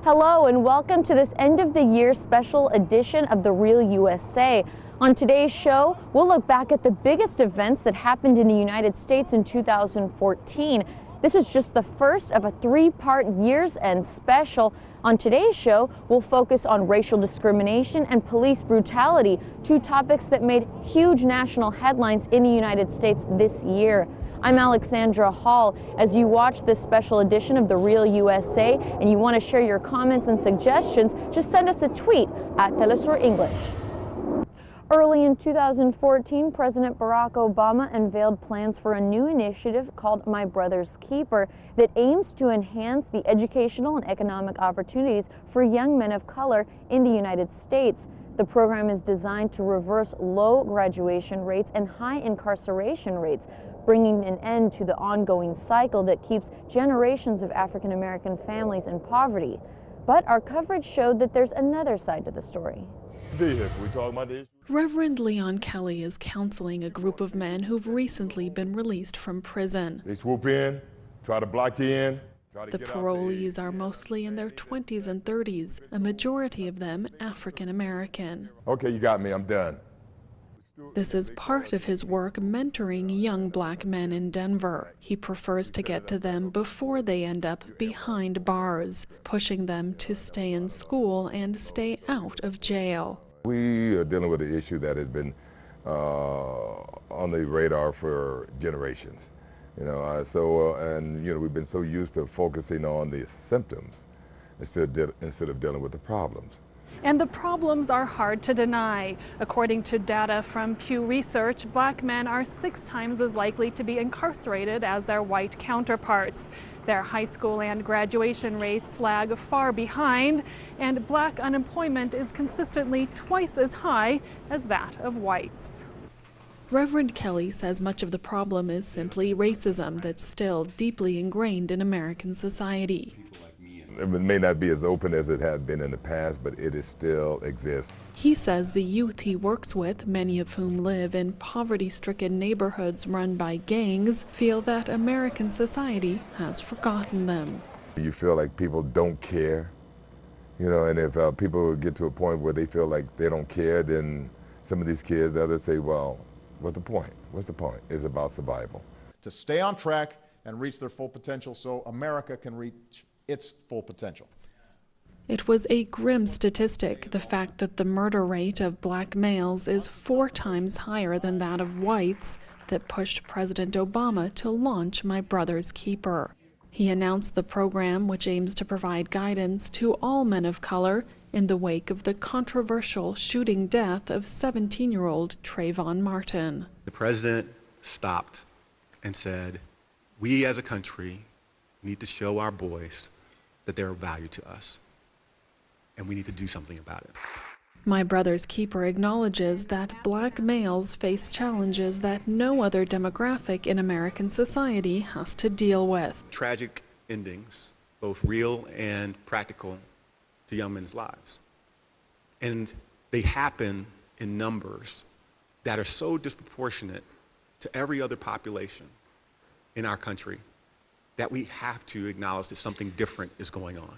Hello and welcome to this end of the year special edition of The Real USA. On today's show, we'll look back at the biggest events that happened in the United States in 2014. This is just the first of a three-part Year's End special. On today's show, we'll focus on racial discrimination and police brutality, two topics that made huge national headlines in the United States this year. I'm Alexandra Hall. As you watch this special edition of The Real USA and you want to share your comments and suggestions, just send us a tweet at Telesur English. Early in 2014, President Barack Obama unveiled plans for a new initiative called My Brother's Keeper that aims to enhance the educational and economic opportunities for young men of color in the United States. The program is designed to reverse low graduation rates and high incarceration rates, bringing an end to the ongoing cycle that keeps generations of African American families in poverty. But our coverage showed that there's another side to the story. Reverend Leon Kelly is counseling a group of men who've recently been released from prison. They swoop in, try to block you in. The parolees are mostly in their 20s and 30s, a majority of them African American. Okay, you got me, I'm done. This is part of his work mentoring young black men in Denver. He prefers to get to them before they end up behind bars, pushing them to stay in school and stay out of jail. We are dealing with an issue that has been on the radar for generations. We've been so used to focusing on the symptoms instead of dealing with the problems. And the problems are hard to deny. According to data from Pew Research, black men are 6 times as likely to be incarcerated as their white counterparts. Their high school and graduation rates lag far behind, and black unemployment is consistently twice as high as that of whites. Reverend Kelly says much of the problem is simply racism that's still deeply ingrained in American society. It may not be as open as it had been in the past, but it still exists. He says the youth he works with, many of whom live in poverty-stricken neighborhoods run by gangs, feel that American society has forgotten them. You feel like people don't care, and if people get to a point where they feel like they don't care, then some of these kids, others say, well, what's the point? What's the point? It's about survival. To stay on track and reach their full potential so America can reach its full potential. It was a grim statistic, the fact that the murder rate of black males is 4 times higher than that of whites, that pushed President Obama to launch My Brother's Keeper. He announced the program, which aims to provide guidance to all men of color in the wake of the controversial shooting death of 17-year-old Trayvon Martin. The president stopped and said, we as a country need to show our boys that they're of value to us, and we need to do something about it. My Brother's Keeper acknowledges that black males face challenges that no other demographic in American society has to deal with. Tragic endings, both real and practical, to young men's lives. And they happen in numbers that are so disproportionate to every other population in our country that we have to acknowledge that something different is going on.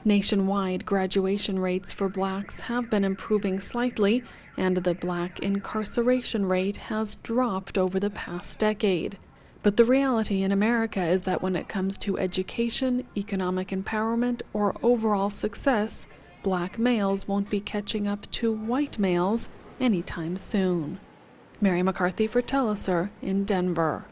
Nationwide, graduation rates for blacks have been improving slightly, and the black incarceration rate has dropped over the past decade. But the reality in America is that when it comes to education, economic empowerment, or overall success, black males won't be catching up to white males anytime soon. Mary McCarthy for Telesur in Denver.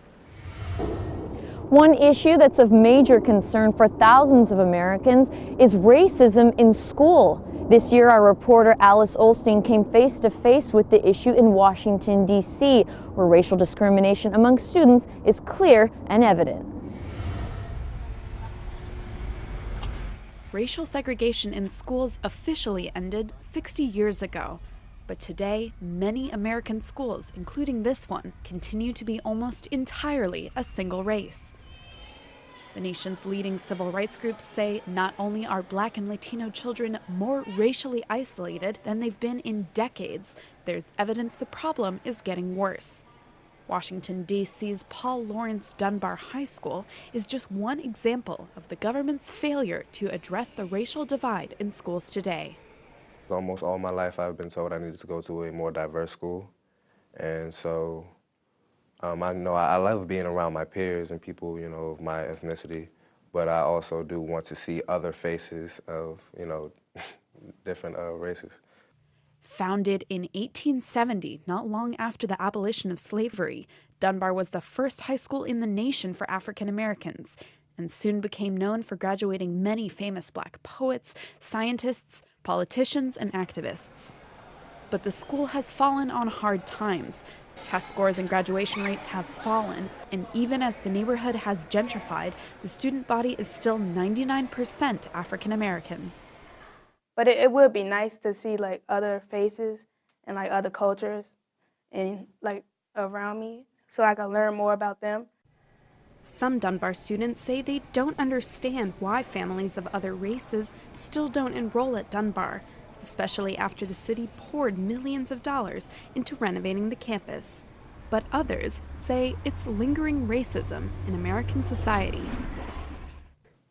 One issue that's of major concern for thousands of Americans is racism in school. This year, our reporter Alice Olstein came face to face with the issue in Washington, D.C., where racial discrimination among students is clear and evident. Racial segregation in schools officially ended 60 years ago. But today, many American schools, including this one, continue to be almost entirely a single race. The nation's leading civil rights groups say not only are Black and Latino children more racially isolated than they've been in decades, there's evidence the problem is getting worse. Washington, D.C.'s Paul Laurence Dunbar High School is just one example of the government's failure to address the racial divide in schools today. Almost all my life I've been told I needed to go to a more diverse school. And so I know I love being around my peers and people, of my ethnicity, but I also do want to see other faces of, different races. Founded in 1870, not long after the abolition of slavery, Dunbar was the first high school in the nation for African Americans and soon became known for graduating many famous black poets, scientists, politicians, and activists. But the school has fallen on hard times. Test scores and graduation rates have fallen, and even as the neighborhood has gentrified, the student body is still 99% African American. But it would be nice to see like other faces and like other cultures and like around me so I can learn more about them. Some Dunbar students say they don't understand why families of other races still don't enroll at Dunbar, especially after the city poured millions of dollars into renovating the campus. But others say it's lingering racism in American society.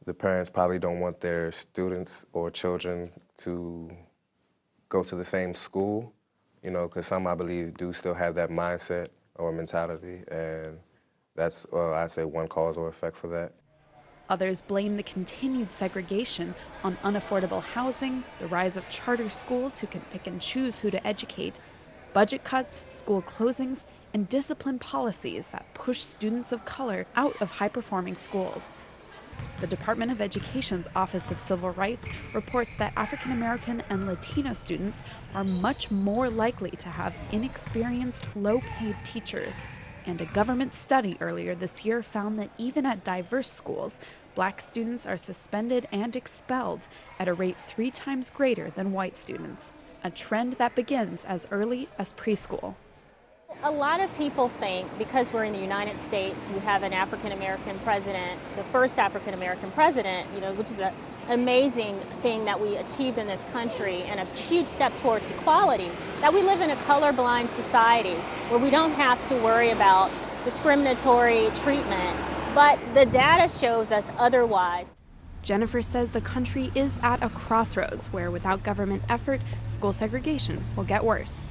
The parents probably don't want their students or children to go to the same school, because some, I believe, do still have that mindset or mentality, and that's, I'd say, one cause or effect for that. Others blame the continued segregation on unaffordable housing, the rise of charter schools who can pick and choose who to educate, budget cuts, school closings, and discipline policies that push students of color out of high-performing schools. The Department of Education's Office of Civil Rights reports that African American and Latino students are much more likely to have inexperienced, low-paid teachers. And a government study earlier this year found that even at diverse schools, black students are suspended and expelled at a rate 3 times greater than white students, a trend that begins as early as preschool. A lot of people think because we're in the United States, we have an African-American president, the first African-American president, which is an amazing thing that we achieved in this country and a huge step towards equality, that we live in a colorblind society where we don't have to worry about discriminatory treatment. But the data shows us otherwise. Jennifer says the country is at a crossroads where without government effort, school segregation will get worse.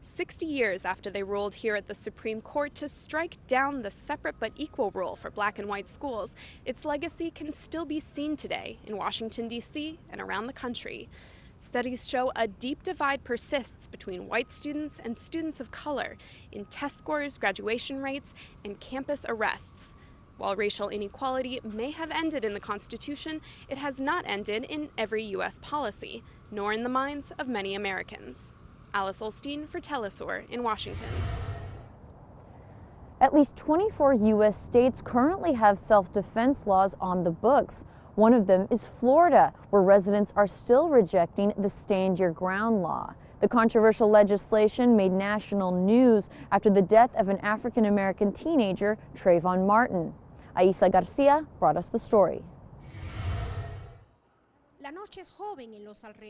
60 years after they ruled here at the Supreme Court to strike down the separate but equal rule for black and white schools, its legacy can still be seen today in Washington, D.C. and around the country. Studies show a deep divide persists between white students and students of color in test scores, graduation rates, and campus arrests. While racial inequality may have ended in the Constitution, it has not ended in every U.S. policy, nor in the minds of many Americans. Alice Olstein for Telesur in Washington. At least 24 U.S. states currently have self-defense laws on the books. One of them is Florida, where residents are still rejecting the Stand Your Ground law. The controversial legislation made national news after the death of an African-American teenager, Trayvon Martin. Aisa Garcia brought us the story.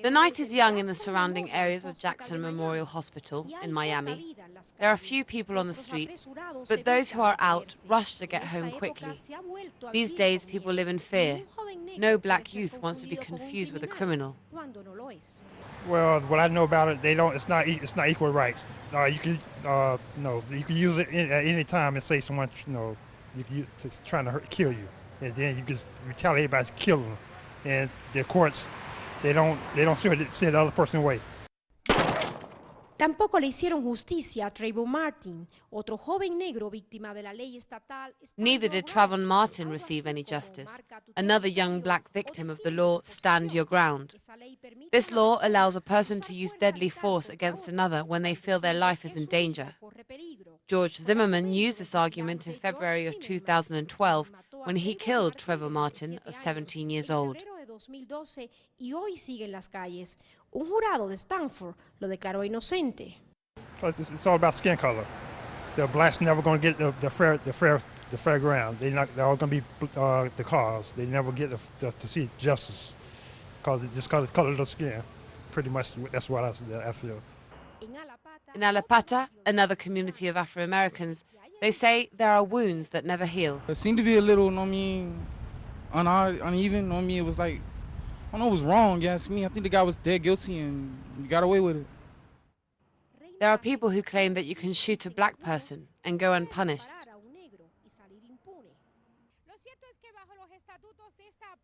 The night is young in the surrounding areas of Jackson Memorial Hospital in Miami. There are few people on the street, but those who are out rush to get home quickly. These days, people live in fear. No black youth wants to be confused with a criminal. Well, what I know about it, it's not equal rights. You can use it at any time and say someone, is trying to kill you, and then you just retaliate by killing them. And the courts, they don't send the other person away. Tampoco le hicieron justicia a Trayvon Martin, otro joven negro víctima de la ley estatal. Neither did Trayvon Martin receive any justice, another young black victim of the law Stand Your Ground. This law allows a person to use deadly force against another when they feel their life is in danger. George Zimmerman used this argument in February of 2012 when he killed Trayvon Martin of 17 years old. 2012 y hoy sigue en las calles. Un jurado de Stanford lo declaró inocente. It's all about skin color. The blacks never going to get the fair ground. They're all going to be the cause. They never get to see justice because the color of the skin. Pretty much that's what I feel. In Alapata, another community of Afro-Americans, they say there are wounds that never heal. It seemed to be a little, uneven. It was like, I don't know, it was wrong, you ask me. I think the guy was dead guilty and he got away with it. There are people who claim that you can shoot a black person and go unpunished.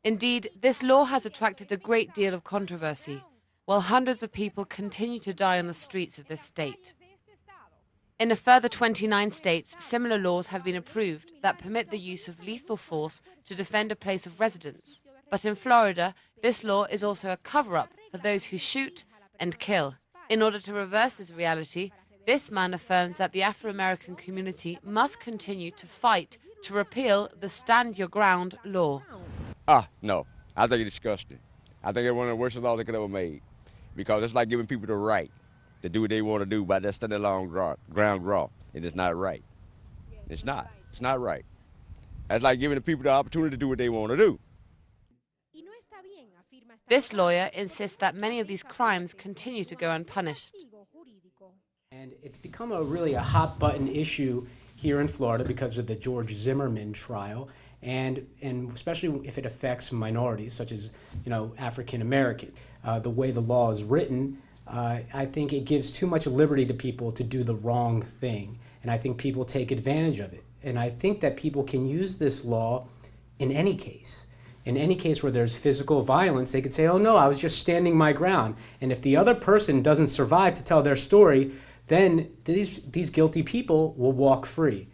Indeed, this law has attracted a great deal of controversy, while hundreds of people continue to die on the streets of this state. In a further 29 states, similar laws have been approved that permit the use of lethal force to defend a place of residence. But in Florida, this law is also a cover-up for those who shoot and kill. In order to reverse this reality, this man affirms that the Afro-American community must continue to fight to repeal the Stand Your Ground law. No. I think it's disgusting. I think it's one of the worst laws they could ever made, because it's like giving people the right to do what they want to do by that standing ground law. It is not right. It's not. It's not right. That's like giving the people the opportunity to do what they want to do. This lawyer insists that many of these crimes continue to go unpunished. And it's become really a hot-button issue here in Florida because of the George Zimmerman trial, and especially if it affects minorities, such as, African American. The way the law is written, I think it gives too much liberty to people to do the wrong thing, and I think people take advantage of it. And I think that people can use this law in any case. In any case where there's physical violence, they could say, oh no, I was just standing my ground. And if the other person doesn't survive to tell their story, then these guilty people will walk free.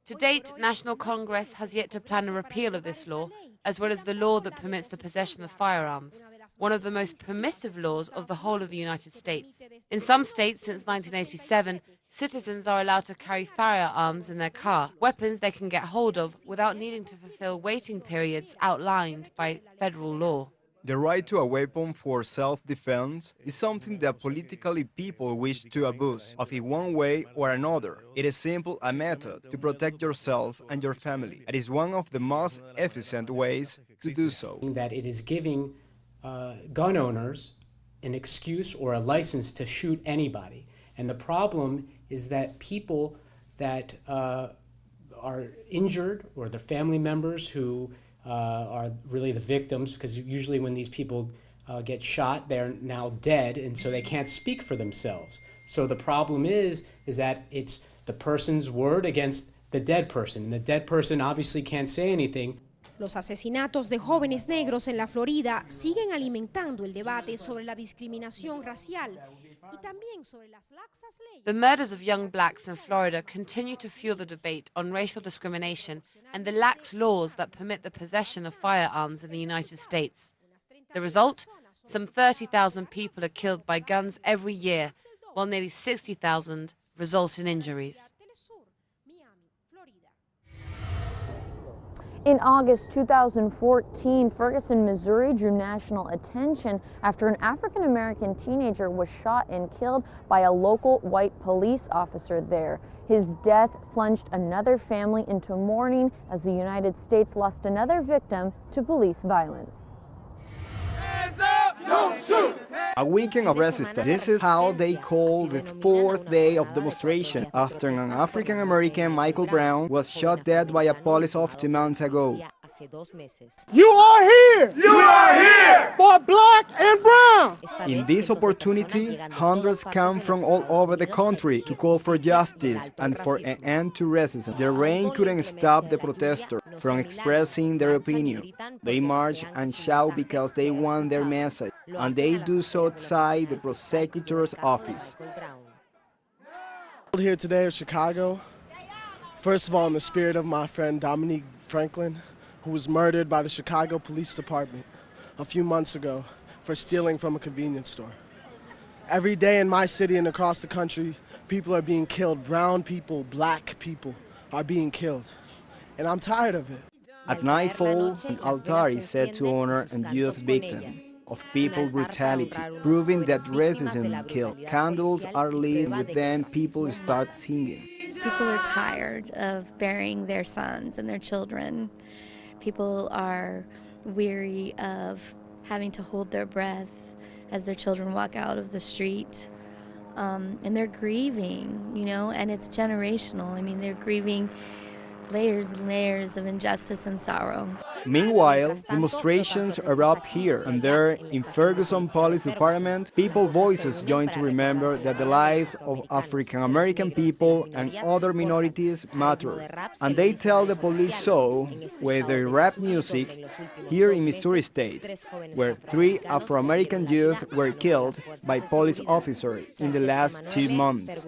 To date, National Congress has yet to plan a repeal of this law, as well as the law that permits the possession of firearms, one of the most permissive laws of the whole of the United States. In some states since 1987, citizens are allowed to carry firearms in their car, weapons they can get hold of without needing to fulfill waiting periods outlined by federal law. The right to a weapon for self-defense is something that politically people wish to abuse of in one way or another. It is simply a method to protect yourself and your family. It is one of the most efficient ways to do so. That it is giving gun owners an excuse or a license to shoot anybody. And the problem is that people that are injured, or their family members who are really the victims, because usually when these people get shot, they're now dead, and so they can't speak for themselves. So the problem is that it's the person's word against the dead person. And the dead person obviously can't say anything. Los asesinatos de jóvenes negros en la Florida siguen alimentando el debate sobre la discriminación racial y también sobre las laxas leyes. The murders of young blacks in Florida continue to fuel the debate on racial discrimination and the lax laws that permit the possession of firearms in the United States. The result? Some 30,000 people are killed by guns every year, while nearly 60,000 result in injuries. In August 2014, Ferguson, Missouri drew national attention after an African-American teenager was shot and killed by a local white police officer there. His death plunged another family into mourning as the United States lost another victim to police violence. Hands up, don't shoot! A weekend of resistance. This is how they call the fourth day of demonstration after an African-American, Michael Brown, was shot dead by a police officer 2 months ago. You are here! You are here! For black and brown! In this opportunity, hundreds come from all over the country to call for justice and for an end to racism. The rain couldn't stop the protesters from expressing their opinion. They march and shout because they want their message, and they do so outside the prosecutor's office. Here today in Chicago, first of all in the spirit of my friend Dominique Franklin, who was murdered by the Chicago Police Department a few months ago for stealing from a convenience store. Every day in my city and across the country, people are being killed. Brown people, black people are being killed. And I'm tired of it. At nightfall, an altar is set to honor and youth victims of people brutality, proving that racism killed. Candles are lit, with them people start singing. People are tired of burying their sons and their children. People are weary of having to hold their breath as their children walk out of the street. and they're grieving, you know, and it's generational. I mean, they're grieving layers and layers of injustice and sorrow. Meanwhile, demonstrations erupt here and there in Ferguson Police Department. People's voices join to remember that the lives of African American people and other minorities matter. And they tell the police so with their rap music here in Missouri State, where 3 Afro-American youth were killed by police officers in the last 2 months.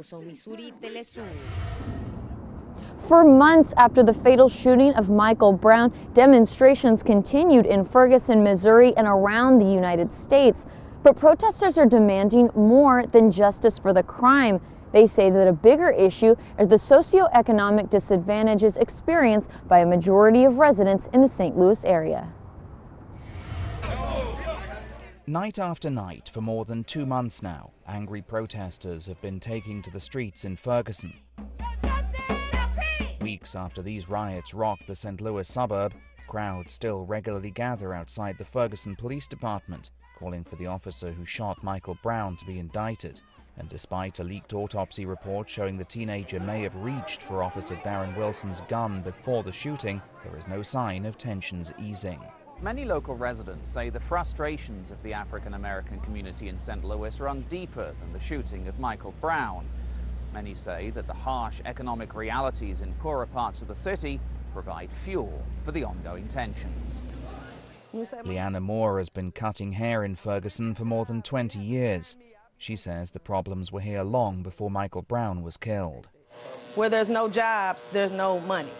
For months after the fatal shooting of Michael Brown, demonstrations continued in Ferguson, Missouri and around the United States. But protesters are demanding more than justice for the crime. They say that a bigger issue are the socioeconomic disadvantages experienced by a majority of residents in the St. Louis area. Night after night for more than 2 months now, angry protesters have been taking to the streets in Ferguson. Weeks after these riots rocked the St. Louis suburb, crowds still regularly gather outside the Ferguson Police Department, calling for the officer who shot Michael Brown to be indicted. And despite a leaked autopsy report showing the teenager may have reached for Officer Darren Wilson's gun before the shooting, there is no sign of tensions easing. Many local residents say the frustrations of the African American community in St. Louis run deeper than the shooting of Michael Brown. Many say that the harsh economic realities in poorer parts of the city provide fuel for the ongoing tensions. Leanna Moore has been cutting hair in Ferguson for more than 20 years. She says the problems were here long before Michael Brown was killed. Where there's no jobs, there's no money.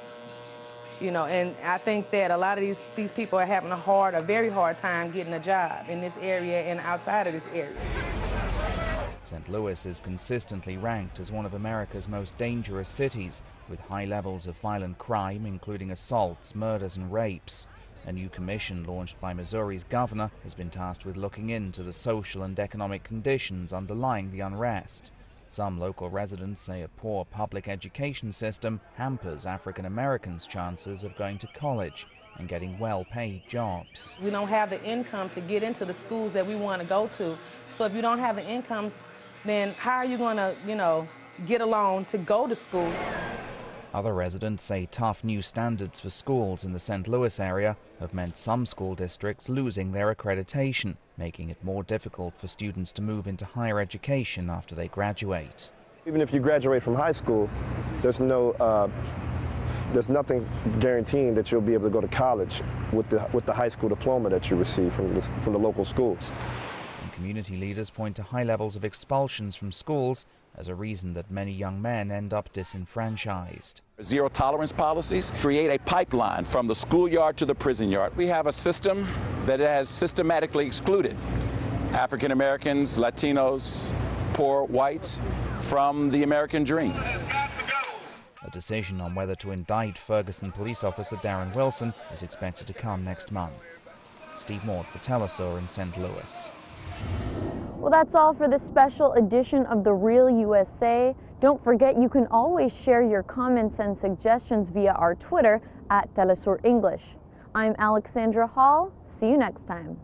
You know, and I think that a lot of these people are having a very hard time getting a job in this area and outside of this area. St. Louis is consistently ranked as one of America's most dangerous cities, with high levels of violent crime, including assaults, murders and rapes. A new commission launched by Missouri's governor has been tasked with looking into the social and economic conditions underlying the unrest. Some local residents say a poor public education system hampers African Americans' chances of going to college and getting well-paid jobs. We don't have the income to get into the schools that we want to go to. So if you don't have the incomes, then how are you going to, get a loan to go to school? Other residents say tough new standards for schools in the St. Louis area have meant some school districts losing their accreditation, making it more difficult for students to move into higher education after they graduate. Even if you graduate from high school, there's nothing guaranteeing that you'll be able to go to college with the high school diploma that you receive from the local schools. And community leaders point to high levels of expulsions from schools as a reason that many young men end up disenfranchised. Zero tolerance policies create a pipeline from the schoolyard to the prison yard. We have a system that has systematically excluded African Americans, Latinos, poor whites from the American dream. A decision on whether to indict Ferguson police officer Darren Wilson is expected to come next month. Steve Mort for Telesur in St. Louis. Well, that's all for this special edition of The Real USA. Don't forget, you can always share your comments and suggestions via our Twitter @Telesur English. I'm Alexandra Hall. See you next time.